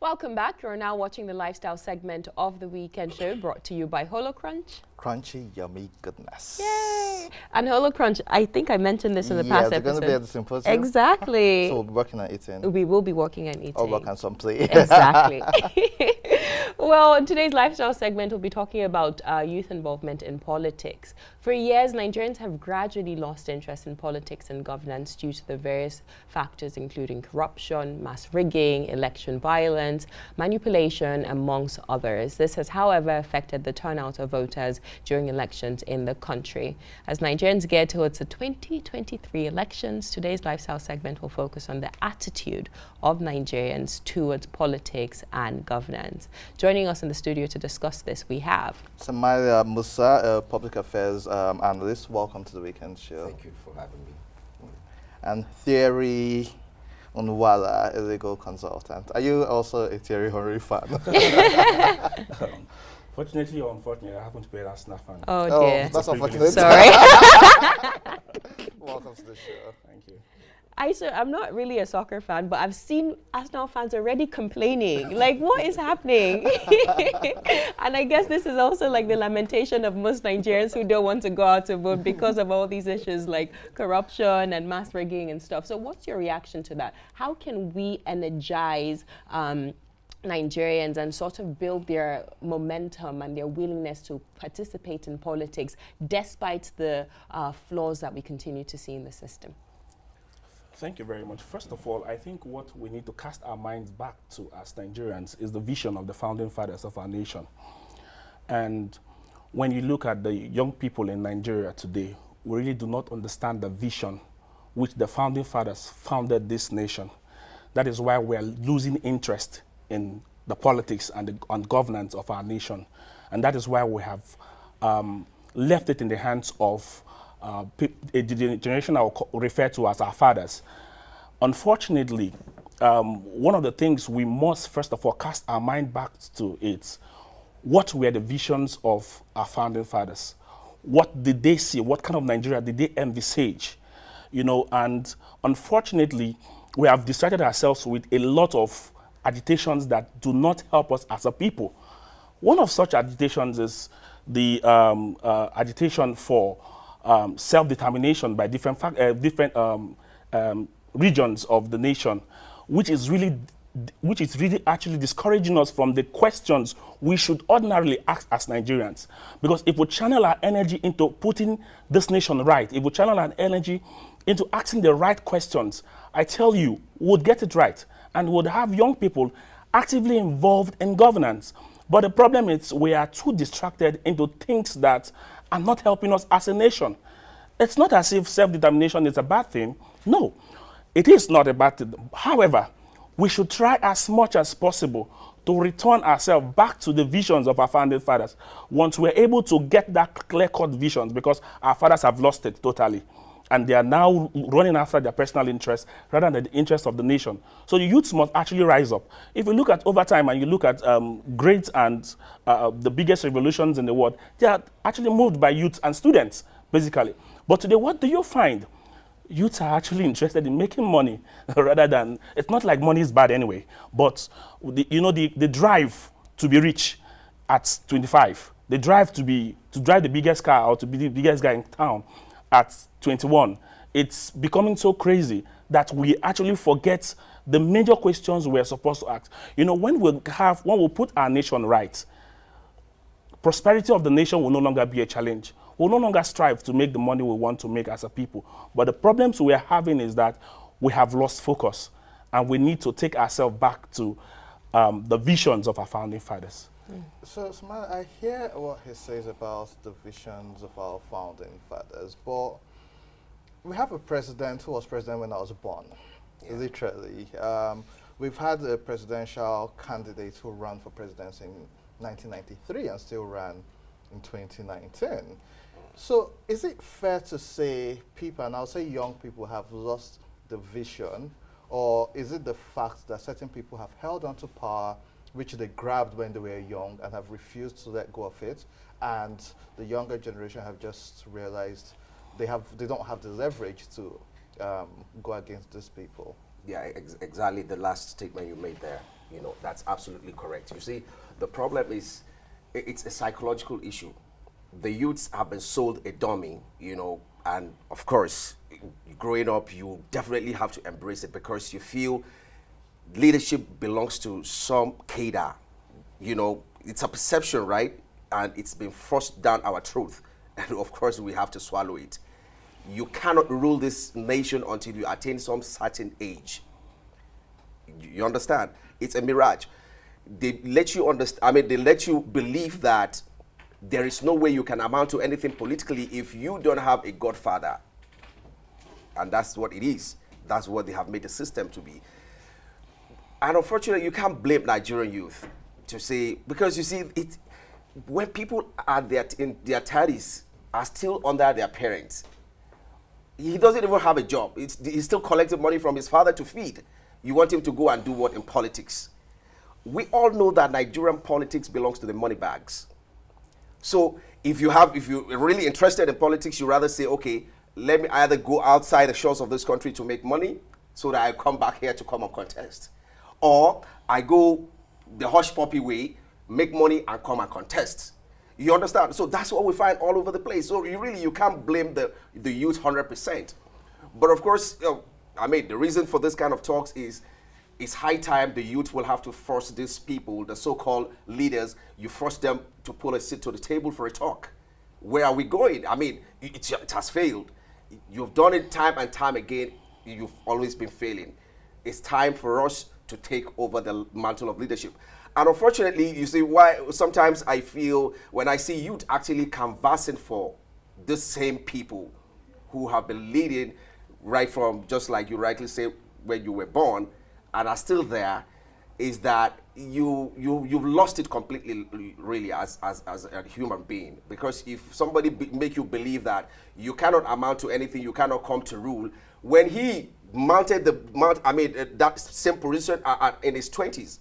Welcome back. You're now watching the lifestyle segment of the weekend show brought to you by HoloCrunch. Crunchy, yummy goodness. Yay! And HoloCrunch, I think I mentioned this in the past episode. Yeah, they're going to be at the symposium. Exactly. So we'll be working on eating. We will be working on eating. Or work on some play. Exactly. Well, in today's lifestyle segment, we'll be talking about youth involvement in politics. For years, Nigerians have gradually lost interest in politics and governance due to the various factors, including corruption, mass rigging, election violence, manipulation, amongst others. This has, however, affected the turnout of voters during elections in the country. As Nigerians gear towards the 2023 elections, today's lifestyle segment will focus on the attitude of Nigerians towards politics and governance. Joining us in the studio to discuss this, we have Samaya Musa, public affairs analyst. Welcome to the weekend show. Thank you for having me. And Thierry Nwala, a legal consultant. Are you also a Thierry Henry fan? Fortunately or unfortunately, I happen to be a Arsenal fan. Oh dear. That's unfortunate. Sorry. Welcome to the show. Thank you. I'm not really a soccer fan, but I've seen Arsenal fans already complaining. Like, what is happening? And I guess this is also like the lamentation of most Nigerians who don't want to go out to vote because of all these issues like corruption and mass rigging and stuff. So what's your reaction to that? How can we energize Nigerians and sort of build their momentum and their willingness to participate in politics despite the flaws that we continue to see in the system? Thank you very much. First of all, I think what we need to cast our minds back to as Nigerians is the vision of the founding fathers of our nation. And when you look at the young people in Nigeria today, we really do not understand the vision which the founding fathers founded this nation. That is why we're losing interest in the politics and the governance of our nation. And that is why we have left it in the hands of a generation I will refer to as our fathers. Unfortunately, one of the things we must first of all cast our mind back to is what were the visions of our founding fathers? What did they see? What kind of Nigeria did they envisage? You know, and unfortunately, we have distracted ourselves with a lot of agitations that do not help us as a people. One of such agitations is the agitation for self-determination by different regions of the nation, which is really actually discouraging us from the questions we should ordinarily ask as Nigerians. Because if we channel our energy into putting this nation right, if we channel our energy into asking the right questions, I tell you, we would get it right and would have young people actively involved in governance. But the problem is we are too distracted into things that are not helping us as a nation. It's not as if self-determination is a bad thing. No, it is not a bad thing. However, we should try as much as possible to return ourselves back to the visions of our founding fathers once we're able to get that clear-cut visions, because our fathers have lost it totally. And they are now running after their personal interests rather than the interests of the nation. So the youths must actually rise up. If you look at over time and you look at great and the biggest revolutions in the world, they are actually moved by youths and students, basically. But today, what do you find? Youths are actually interested in making money rather than, it's not like money is bad anyway, but the drive to be rich at 25, the drive to drive the biggest car or to be the biggest guy in town at 21, it's becoming so crazy that we actually forget the major questions we're supposed to ask. You know, when we put our nation right, prosperity of the nation will no longer be a challenge. We'll no longer strive to make the money we want to make as a people. But the problems we are having is that we have lost focus and we need to take ourselves back to the visions of our founding fathers. So, Samaya, I hear what he says about the visions of our founding fathers, but we have a president who was president when I was born, literally. We've had a presidential candidate who ran for presidency in 1993 and still ran in 2019. So is it fair to say people, and I'll say young people, have lost the vision, or is it the fact that certain people have held on to power which they grabbed when they were young and have refused to let go of it, and the younger generation have just realized they don't have the leverage to go against these people? Yeah, exactly the last statement you made there. You know, that's absolutely correct. You see, the problem is it's a psychological issue. The youths have been sold a dummy, you know, and of course, growing up, you definitely have to embrace it because you feel leadership belongs to some cadre. You know, it's a perception, right? And it's been forced down our throat. And of course, we have to swallow it. You cannot rule this nation until you attain some certain age. You understand? It's a mirage. They let you understand, I mean, they let you believe that there is no way you can amount to anything politically if you don't have a godfather. And that's what it is. That's what they have made the system to be. And unfortunately, you can't blame Nigerian youth to say, because you see, when people are in their 30s are still under their parents, he doesn't even have a job. He's still collecting money from his father to feed. You want him to go and do what in politics? We all know that Nigerian politics belongs to the money bags. So if you're really interested in politics, you rather say, okay, let me either go outside the shores of this country to make money so that I come back here to come and contest. Or I go the hush puppy way, make money and come and contest. You understand? So that's what we find all over the place. So you can't blame the youth 100%. But of course, I mean, the reason for this kind of talks is it's high time the youth will have to force these people, the so-called leaders, you force them to pull a seat to the table for a talk. Where are we going? I mean, it has failed. You've done it time and time again. You've always been failing. It's time for us to take over the mantle of leadership. And unfortunately, you see why sometimes I feel when I see youth actually canvassing for the same people who have been leading right from, just like you rightly say, when you were born and are still there, is that you've lost it completely, really, as a human being. Because if somebody make you believe that you cannot amount to anything, you cannot come to rule, when he mounted that same position in his 20s.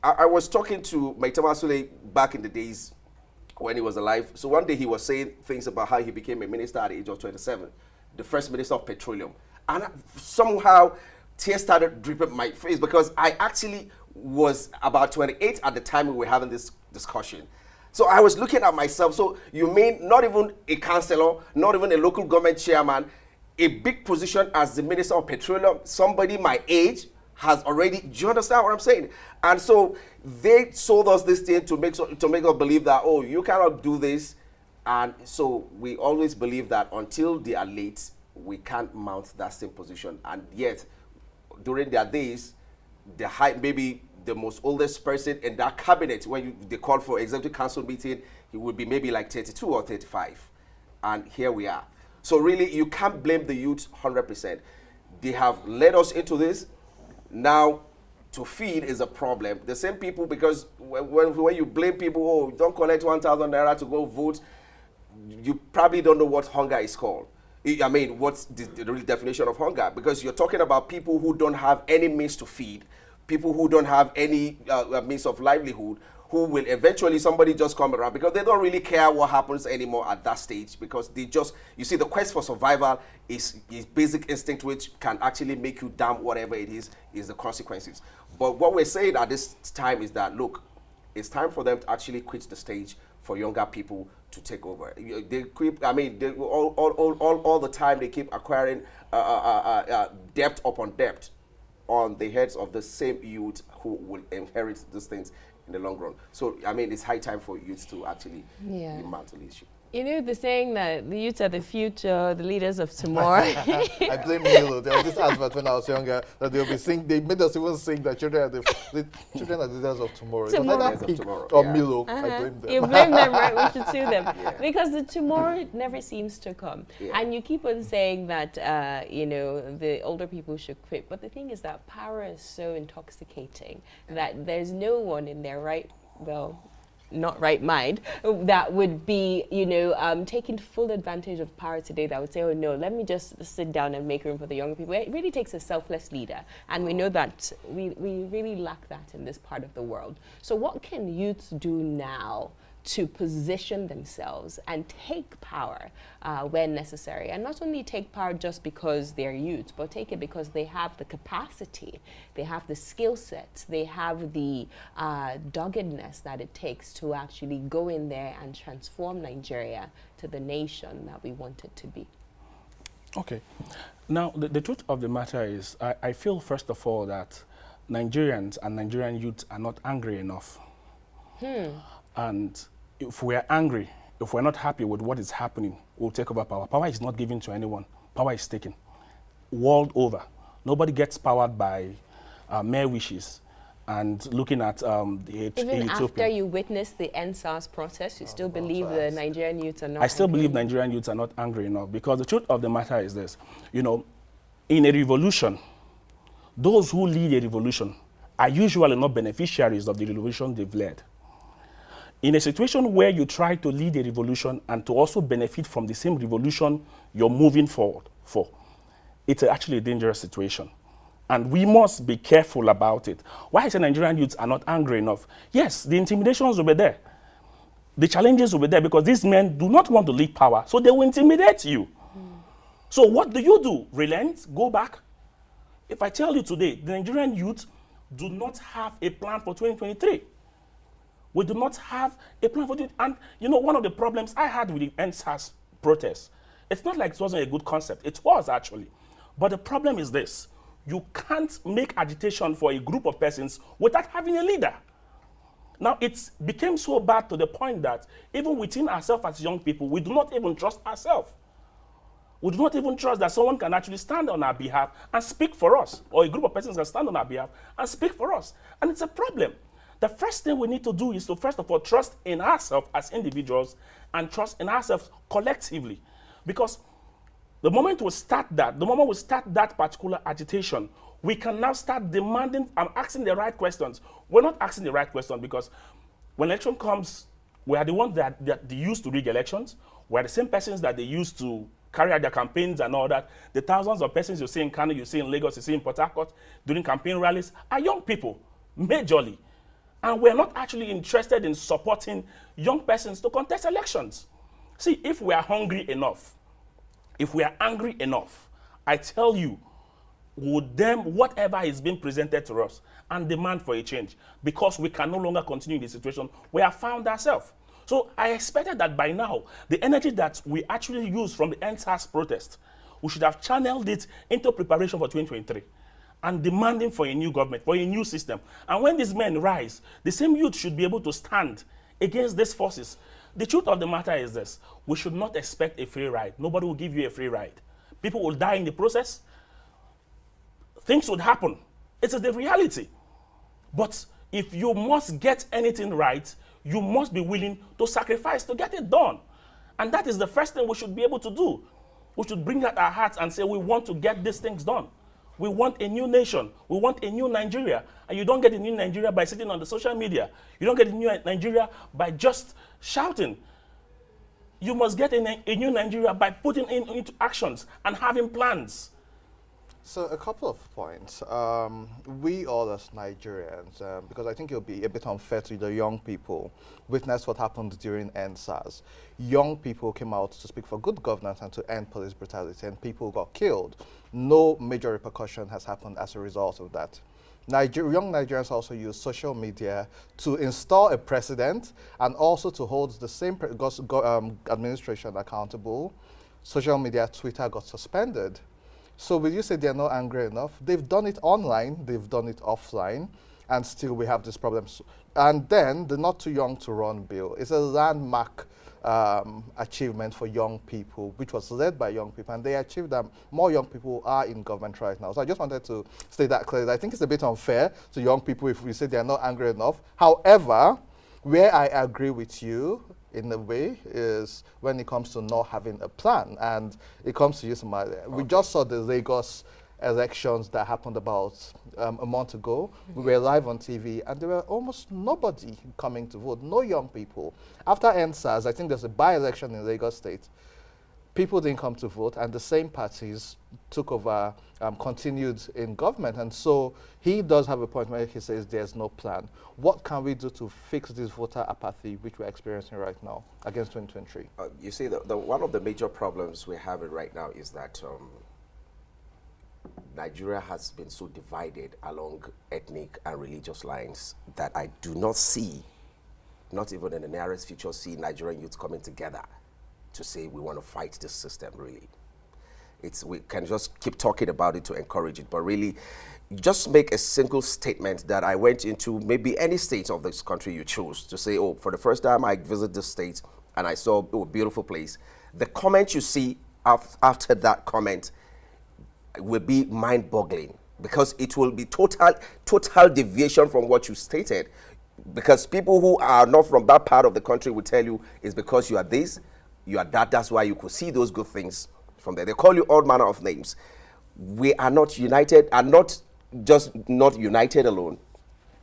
I was talking to Chetam back in the days when he was alive. So one day he was saying things about how he became a minister at the age of 27, the first minister of petroleum. And somehow tears started dripping my face because I actually was about 28 at the time we were having this discussion. So I was looking at myself. So you mean not even a councillor, not even a local government chairman, a big position as the minister of petroleum, somebody my age has already, do you understand what I'm saying? And so they sold us this thing to make us believe that, oh, you cannot do this. And so we always believe that until they are late, we can't mount that same position. And yet, during their days, maybe the most oldest person in that cabinet, when they call for executive council meeting, he would be maybe like 32 or 35. And here we are. So really, you can't blame the youth 100%. They have led us into this. Now, to feed is a problem. The same people, because when you blame people, oh, don't collect 1,000 naira to go vote, you probably don't know what hunger is called. I mean, what's the real definition of hunger? Because you're talking about people who don't have any means to feed, people who don't have any means of livelihood, who will eventually, somebody just come around because they don't really care what happens anymore at that stage, because they just, you see, the quest for survival is basic instinct, which can actually make you damn whatever it is the consequences. But what we're saying at this time is that, look, it's time for them to actually quit the stage for younger people to take over. They keep, I mean, all the time they keep acquiring debt upon debt on the heads of the same youth who will inherit these things in the long run. So, I mean, it's high time for youth to actually dismantle the issue. You know, the saying that the youth are the future, the leaders of tomorrow. I blame Milo. There was this advert when I was younger that they'll be sing. They made us even sing that children are the children are the leaders of tomorrow. Tomorrow. Or Milo. I blame them. You blame them, right? We should sue them. Because the tomorrow never seems to come. And you keep on saying that, you know, the older people should quit. But the thing is that power is so intoxicating that there's no one in their not right mind that would be, you know, taking full advantage of power today, that would say, oh no, let me just sit down and make room for the younger people. It really takes a selfless leader, and we know that we really lack that in this part of the world. So what can youths do now to position themselves and take power when necessary. And not only take power just because they're youth, but take it because they have the capacity, they have the skill sets, they have the doggedness that it takes to actually go in there and transform Nigeria to the nation that we want it to be. Okay. Now, the truth of the matter is, I feel, first of all, that Nigerians and Nigerian youth are not angry enough. And if we're angry, if we're not happy with what is happening, we'll take over power. Power is not given to anyone. Power is taken. World over. Nobody gets powered by mere wishes and looking at Even after you witnessed the NSAS protest, you still believe the Nigerian youths are not I still angry? believe Nigerian youths are not angry enough, because the truth of the matter is this. You know, in a revolution, those who lead a revolution are usually not beneficiaries of the revolution they've led. In a situation where you try to lead a revolution and to also benefit from the same revolution you're moving forward for, it's actually a dangerous situation. And we must be careful about it. Why I say Nigerian youths are not angry enough? Yes, the intimidations will be there. The challenges will be there, because these men do not want to leave power, so they will intimidate you. So what do? Relent? Go back? If I tell you today, the Nigerian youth do not have a plan for 2023. We do not have a plan for it. And you know, one of the problems I had with the NSAS protest, it's not like it wasn't a good concept. It was actually. But the problem is this. You can't make agitation for a group of persons without having a leader. Now, it became so bad to the point that even within ourselves as young people, we do not even trust ourselves. We do not even trust that someone can actually stand on our behalf and speak for us, or a group of persons can stand on our behalf and speak for us. And it's a problem. The first thing we need to do is to, first of all, trust in ourselves as individuals and trust in ourselves collectively. Because the moment we start that particular agitation, we can now start demanding and asking the right questions. We're not asking the right question because when election comes, we are the ones that they used to rig elections. We're the same persons that they used to carry out their campaigns and all that. The thousands of persons you see in Kano, you see in Lagos, you see in Port Harcourt during campaign rallies are young people, majorly. And we're not actually interested in supporting young persons to contest elections. See, if we are hungry enough, if we are angry enough, I tell you, would them whatever is being presented to us and demand for a change, because we can no longer continue in the situation we have found ourselves. So I expected that by now, the energy that we actually use from the NSAS protest, we should have channeled it into preparation for 2023 and demanding for a new government, for a new system. And when these men rise, the same youth should be able to stand against these forces. The truth of the matter is this: we should not expect a free ride. Nobody will give you a free ride. People will die in the process. Things would happen. It's the reality. But if you must get anything right, you must be willing to sacrifice to get it done. And that is the first thing we should be able to do. We should bring out our hearts and say we want to get these things done. We want a new nation. We want a new Nigeria. And you don't get a new Nigeria by sitting on the social media. You don't get a new Nigeria by just shouting. You must get a new Nigeria by putting into actions and having plans. So a couple of points. We all as Nigerians, because I think it will be a bit unfair to the young people, witness what happened during NSAS. Young people came out to speak for good governance and to end police brutality, and people got killed. No major repercussion has happened as a result of that. Young Nigerians also use social media to install a precedent and also to hold the same administration accountable. Social media, Twitter got suspended. So will you say they're not angry enough? They've done it online, they've done it offline, and still we have these problems. And then the Not Too Young to Run bill is a landmark achievement for young people, which was led by young people, and they achieved that. More young people are in government right now. So I just wanted to state that clearly. I think it's a bit unfair to young people if we say they're not angry enough. However, where I agree with you in a way is when it comes to not having a plan, and it comes to you, Somalia. We just saw the Lagos elections that happened about a month ago. We were live on TV, and there were almost nobody coming to vote, no young people. After NSAS, I think there's a by-election in Lagos State. people didn't come to vote, and the same parties took over, continued in government. And so he does have a point where he says there's no plan. What can we do to fix this voter apathy which we're experiencing right now against 2023? You see, one of the major problems we're having right now is that Nigeria has been so divided along ethnic and religious lines that I do not see, not even in the nearest future, see Nigerian youth coming together to say we want to fight this system, really. We can just keep talking about it to encourage it, but really just make a single statement that I went into maybe any state of this country you choose to say, oh, for the first time I visit this state and I saw a beautiful place. The comment you see after that comment will be mind-boggling, because it will be total deviation from what you stated, because people who are not from that part of the country will tell you it's because you are this, you are that, that's why you could see those good things from there. They call you all manner of names. We are not united, and not just not united alone.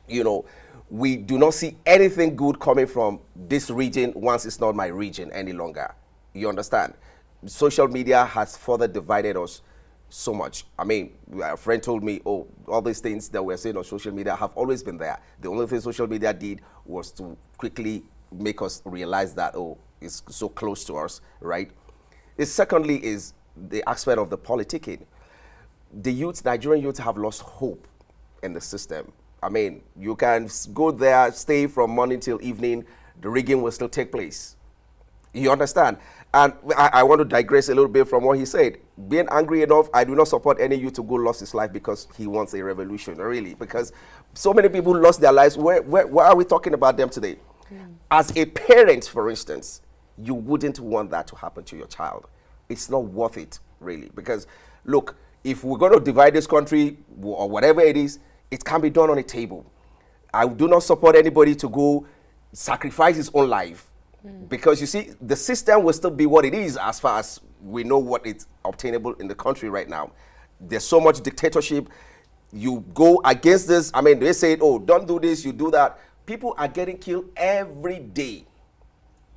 You know, we do not see anything good coming from this region once it's not my region any longer. You understand? Social media has further divided us so much. I mean, a friend told me, oh, all these things that we're saying on social media have always been there. The only thing social media did was to quickly make us realize that, oh, it's so close to us, right? Secondly is the aspect of the politicking. The youth, Nigerian youth, have lost hope in the system. I mean, you can go there, stay from morning till evening, the rigging will still take place. You understand? And I want to digress a little bit from what he said. Being angry enough, I do not support any youth to go lose his life because he wants a revolution, really. Because so many people lost their lives. Why are we talking about them today? As a parent, for instance, you wouldn't want that to happen to your child. It's not worth it, really. Because, look, if we're going to divide this country or whatever it is, it can be done on a table. I do not support anybody to go sacrifice his own life. Because you see, the system will still be what it is as far as we know what is obtainable in the country right now. There's so much dictatorship. You go against this. I mean, they say, oh, don't do this, you do that. People are getting killed every day.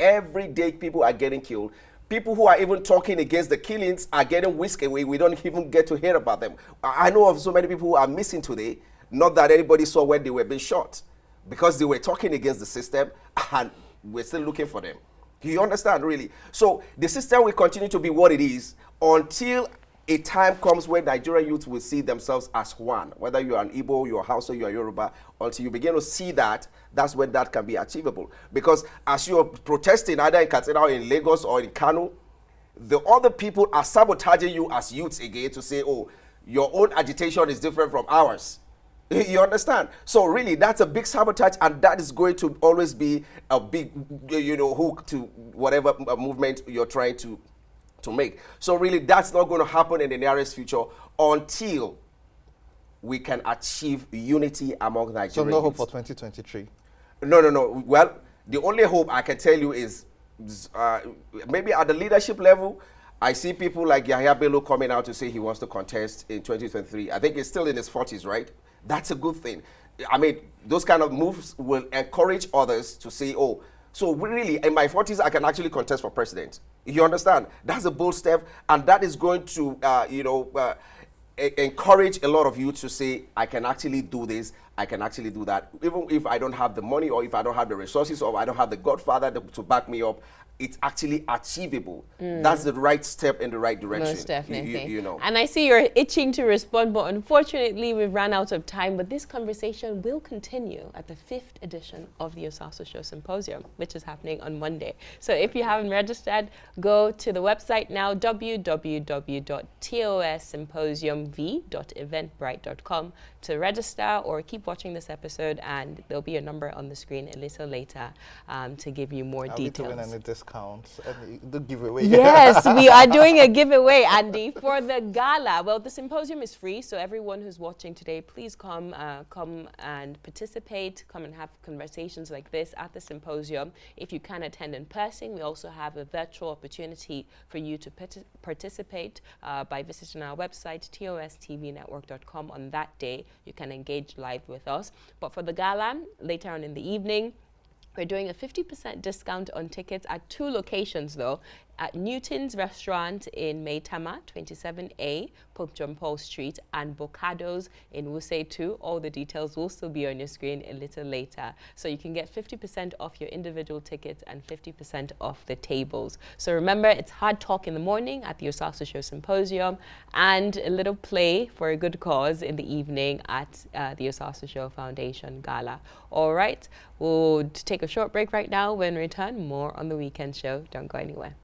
Every day people are getting killed. People who are even talking against the killings are getting whisked away. We don't even get to hear about them. I know of so many people who are missing today, not that anybody saw when they were being shot, because they were talking against the system and we're still looking for them. Do you understand, really? So the system will continue to be what it is until a time comes where Nigerian youth will see themselves as one. Whether you're an Igbo, you're Hausa, you're Yoruba, until you begin to see that, that's when that can be achievable. Because as you're protesting either in Katsina or in Lagos or in Kano, the other people are sabotaging you as youths again to say, oh, your own agitation is different from ours. You understand? So really, that's a big sabotage, and that is going to always be a big, hook to whatever movement you're trying to make. So really, that's not going to happen in the nearest future until we can achieve unity among Nigerians. So no hope for 2023? No. Well, the only hope I can tell you is maybe at the leadership level, I see people like Yahya Bello coming out to say he wants to contest in 2023. I think he's still in his 40s, right? That's a good thing. I mean, those kind of moves will encourage others to say, oh, so really, in my 40s, I can actually contest for president. You understand? That's a bold step, and that is going to, encourage a lot of you to say, I can actually do this, I can actually do that. Even if I don't have the money, or if I don't have the resources, or I don't have the godfather to back me up, it's actually achievable. That's the right step in the right direction. Most definitely. You know. And I see you're itching to respond, but unfortunately we've run out of time. But this conversation will continue at the 5th edition of the Osasu Show Symposium, which is happening on Monday. So if you haven't registered, go to the website now, www.tossymposiumv.eventbrite.com to register, or keep watching this episode, and there'll be a number on the screen a little later to give you more details. Are we doing any discounts? The giveaway? Yes, we are doing a giveaway, Andy, for the gala. Well, the symposium is free, so everyone who's watching today, please come and participate, come and have conversations like this at the symposium. If you can attend in person, we also have a virtual opportunity for you to participate by visiting our website, tostvnetwork.com. On that day, you can engage live with us. But for the gala, later on in the evening, we're doing a 50% discount on tickets at 2 locations, though. at Newton's Restaurant in Maitama, 27A, Pope John Paul Street, and Bocados in Wuse 2. All the details will still be on your screen a little later. So you can get 50% off your individual tickets and 50% off the tables. So remember, it's Hard Talk in the morning at the Osasu Show Symposium and a little play for a good cause in the evening at the Osasu Show Foundation Gala. All right, we'll take a short break right now. When we return, more on the weekend show. Don't go anywhere.